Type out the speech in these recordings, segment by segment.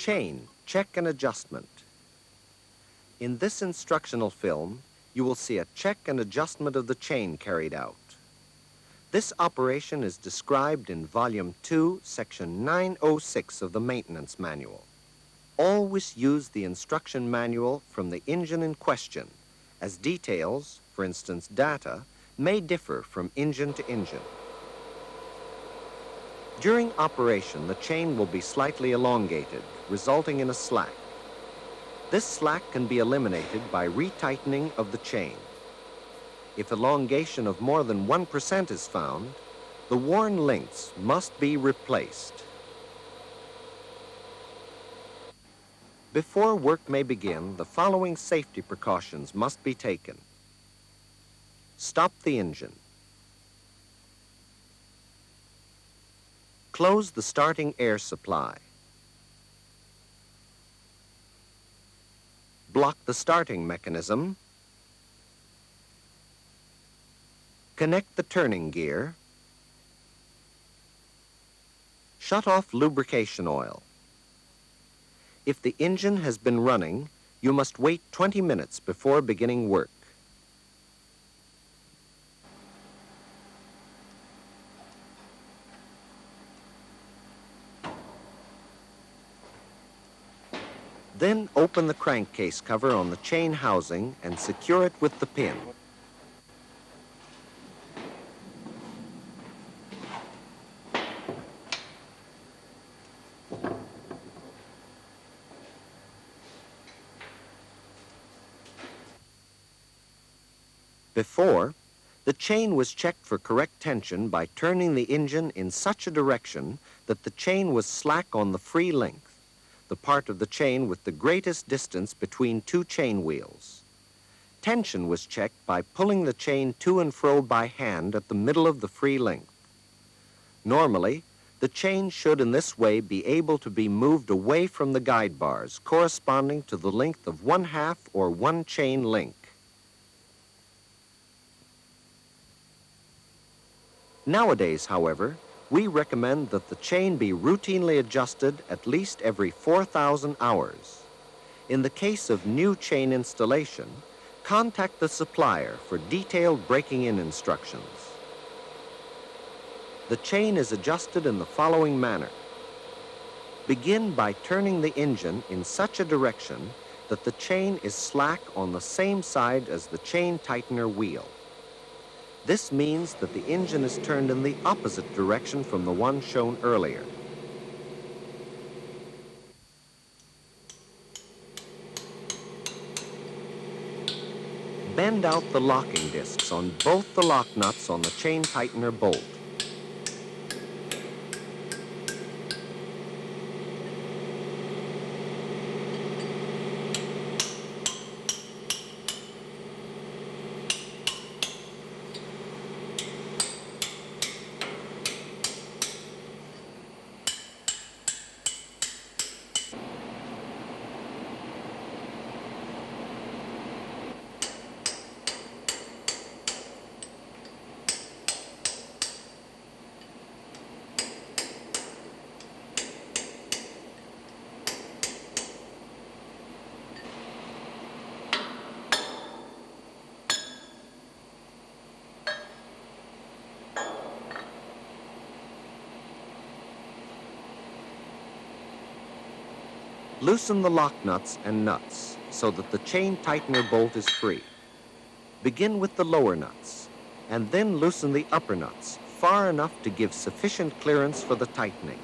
Chain, check and adjustment. In this instructional film, you will see a check and adjustment of the chain carried out. This operation is described in Volume 2, Section 906 of the Maintenance Manual. Always use the instruction manual from the engine in question, as details, for instance data, may differ from engine to engine. During operation, the chain will be slightly elongated, resulting in a slack. This slack can be eliminated by retightening of the chain. If elongation of more than 1% is found, the worn links must be replaced. Before work may begin, the following safety precautions must be taken. Stop the engine. Close the starting air supply. Block the starting mechanism. Connect the turning gear. Shut off lubrication oil. If the engine has been running, you must wait 20 minutes before beginning work. Then open the crankcase cover on the chain housing and secure it with the pin. Before, the chain was checked for correct tension by turning the engine in such a direction that the chain was slack on the free length, the part of the chain with the greatest distance between two chain wheels. Tension was checked by pulling the chain to and fro by hand at the middle of the free length. Normally, the chain should in this way be able to be moved away from the guide bars corresponding to the length of 1/2 or 1 chain link. Nowadays, however, we recommend that the chain be routinely adjusted at least every 4,000 hours. In the case of new chain installation, contact the supplier for detailed breaking-in instructions. The chain is adjusted in the following manner. Begin by turning the engine in such a direction that the chain is slack on the same side as the chain tightener wheel. This means that the engine is turned in the opposite direction from the one shown earlier. Bend out the locking discs on both the lock nuts on the chain tightener bolt. Loosen the lock nuts and nuts so that the chain tightener bolt is free. Begin with the lower nuts and then loosen the upper nuts far enough to give sufficient clearance for the tightening.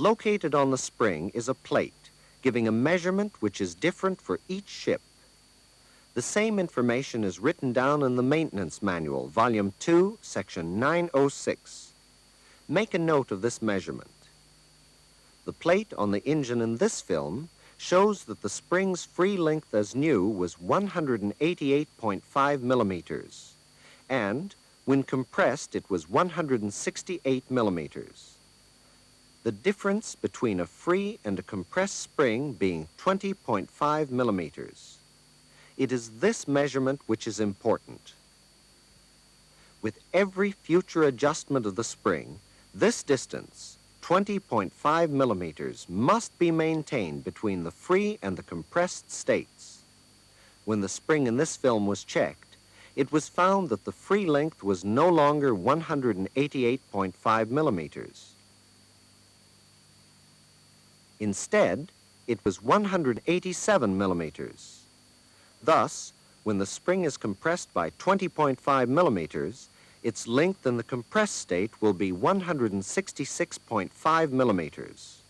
Located on the spring is a plate, giving a measurement which is different for each ship. The same information is written down in the Maintenance Manual, Volume 2, Section 906. Make a note of this measurement. The plate on the engine in this film shows that the spring's free length as new was 188.5 millimeters, and when compressed it was 168 millimeters. The difference between a free and a compressed spring being 20.5 millimeters. It is this measurement which is important. With every future adjustment of the spring, this distance, 20.5 millimeters, must be maintained between the free and the compressed states. When the spring in this film was checked, it was found that the free length was no longer 188.5 millimeters. Instead, it was 187 millimeters. Thus, when the spring is compressed by 20.5 millimeters, its length in the compressed state will be 166.5 millimeters.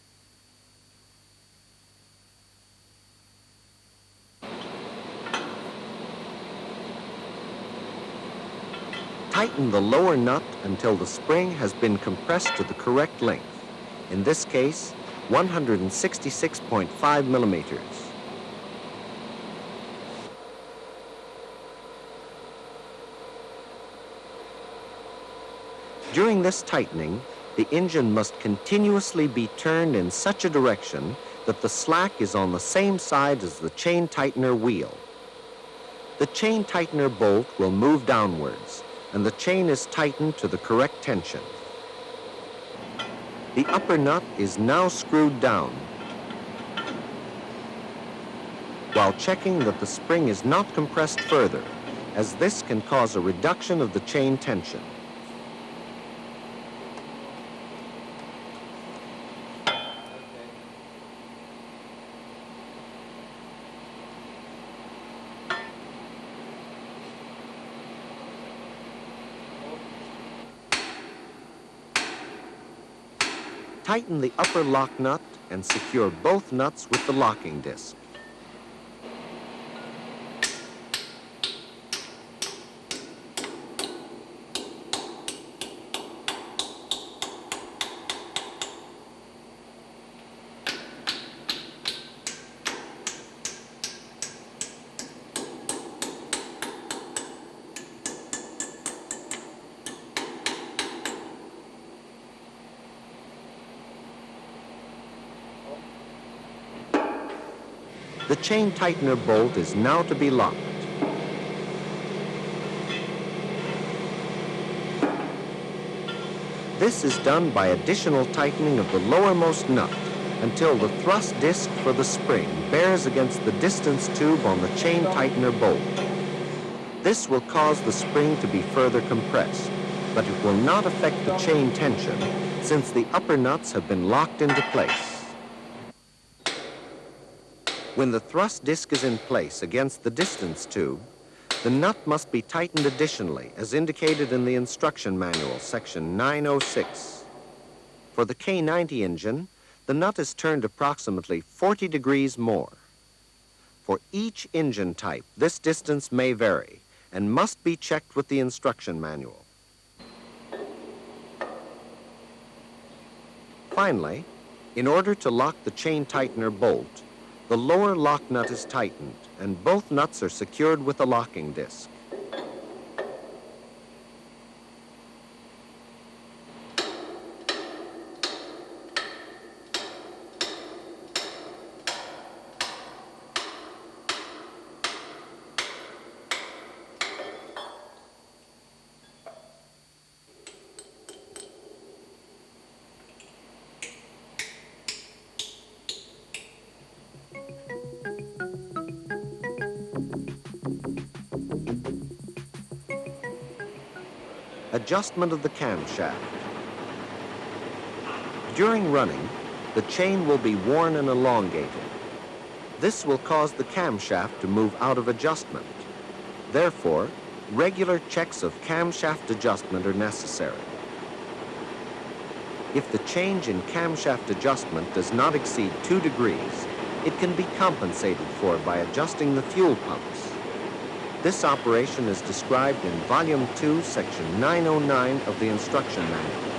Tighten the lower nut until the spring has been compressed to the correct length, in this case, 166.5 millimeters. During this tightening, the engine must continuously be turned in such a direction that the slack is on the same side as the chain tightener wheel. The chain tightener bolt will move downwards, and the chain is tightened to the correct tension. The upper nut is now screwed down, while checking that the spring is not compressed further, as this can cause a reduction of the chain tension. Tighten the upper lock nut and secure both nuts with the locking disc. The chain tightener bolt is now to be locked. This is done by additional tightening of the lowermost nut until the thrust disc for the spring bears against the distance tube on the chain tightener bolt. This will cause the spring to be further compressed, but it will not affect the chain tension since the upper nuts have been locked into place. When the thrust disc is in place against the distance tube, the nut must be tightened additionally, as indicated in the instruction manual, section 906. For the K90 engine, the nut is turned approximately 40 degrees more. For each engine type, this distance may vary and must be checked with the instruction manual. Finally, in order to lock the chain tightener bolt, the lower lock nut is tightened, and both nuts are secured with a locking disc. Adjustment of the camshaft. During running, the chain will be worn and elongated. This will cause the camshaft to move out of adjustment. Therefore, regular checks of camshaft adjustment are necessary. If the change in camshaft adjustment does not exceed 2 degrees, it can be compensated for by adjusting the fuel pumps. This operation is described in Volume 2, Section 909 of the Instruction Manual.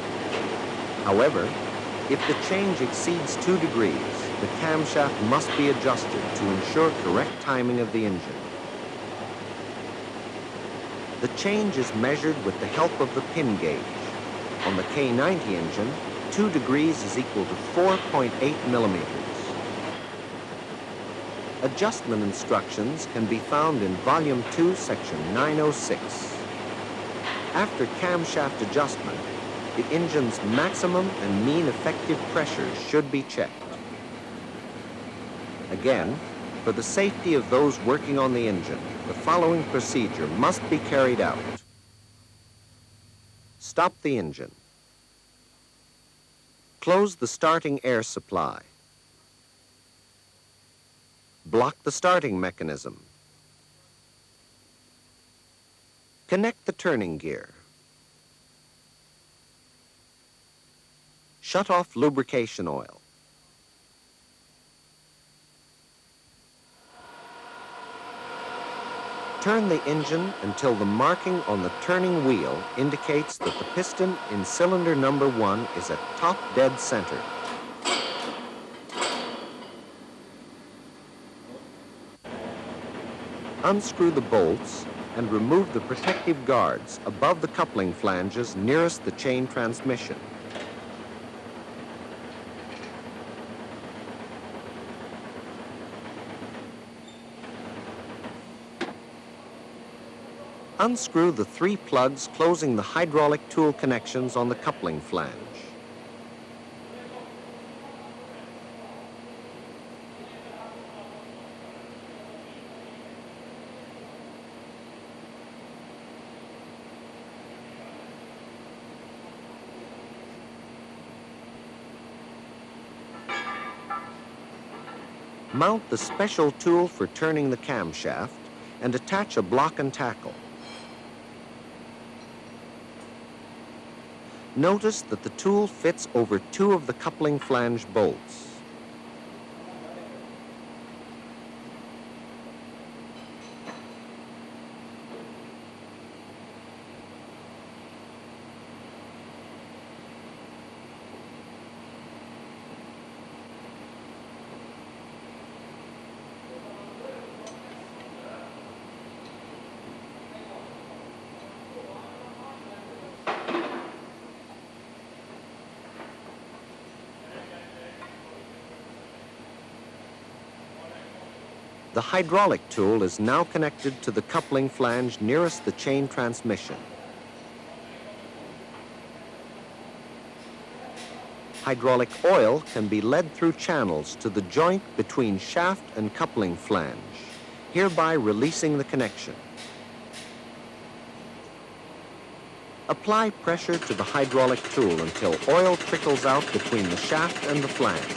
However, if the change exceeds 2 degrees, the camshaft must be adjusted to ensure correct timing of the engine. The change is measured with the help of the pin gauge. On the K90 engine, 2 degrees is equal to 4.8 millimeters. Adjustment instructions can be found in Volume 2, Section 906. After camshaft adjustment, the engine's maximum and mean effective pressures should be checked. Again, for the safety of those working on the engine, the following procedure must be carried out. Stop the engine. Close the starting air supply. Block the starting mechanism. Connect the turning gear. Shut off lubrication oil. Turn the engine until the marking on the turning wheel indicates that the piston in cylinder number 1 is at top dead center. Unscrew the bolts and remove the protective guards above the coupling flanges nearest the chain transmission. Unscrew the 3 plugs closing the hydraulic tool connections on the coupling flange. Mount the special tool for turning the camshaft and attach a block and tackle. Notice that the tool fits over 2 of the coupling flange bolts. The hydraulic tool is now connected to the coupling flange nearest the chain transmission. Hydraulic oil can be led through channels to the joint between shaft and coupling flange, hereby releasing the connection. Apply pressure to the hydraulic tool until oil trickles out between the shaft and the flange.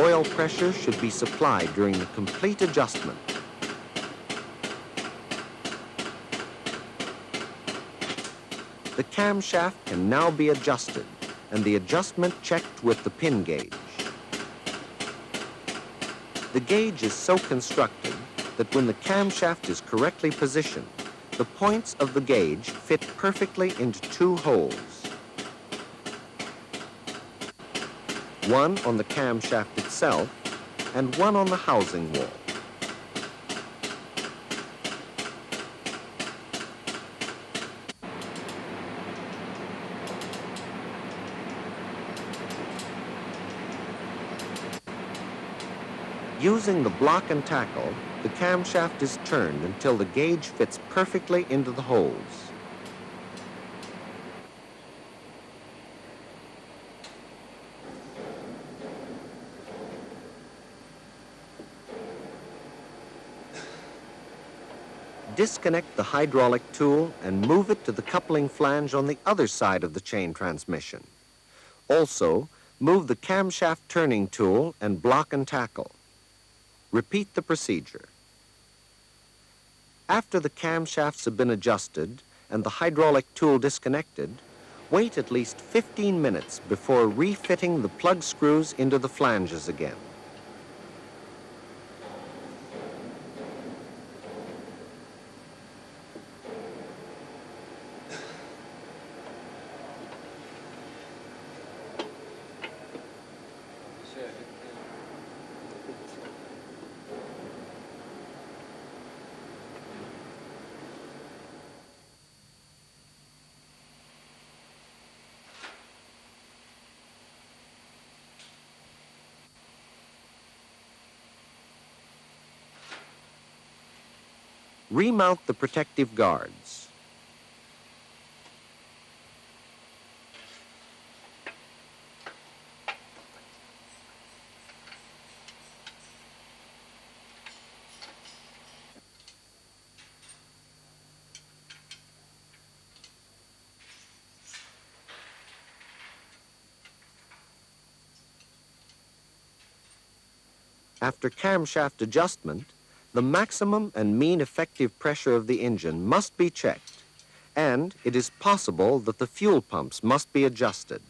Oil pressure should be supplied during the complete adjustment. The camshaft can now be adjusted and the adjustment checked with the pin gauge. The gauge is so constructed that when the camshaft is correctly positioned, the points of the gauge fit perfectly into 2 holes. One on the camshaft itself and one on the housing wall. Using the block and tackle, the camshaft is turned until the gauge fits perfectly into the holes. Disconnect the hydraulic tool and move it to the coupling flange on the other side of the chain transmission. Also, move the camshaft turning tool and block and tackle. Repeat the procedure. After the camshafts have been adjusted and the hydraulic tool disconnected, wait at least 15 minutes before refitting the plug screws into the flanges again. Remount the protective guards. After camshaft adjustment, the maximum and mean effective pressure of the engine must be checked, and it is possible that the fuel pumps must be adjusted.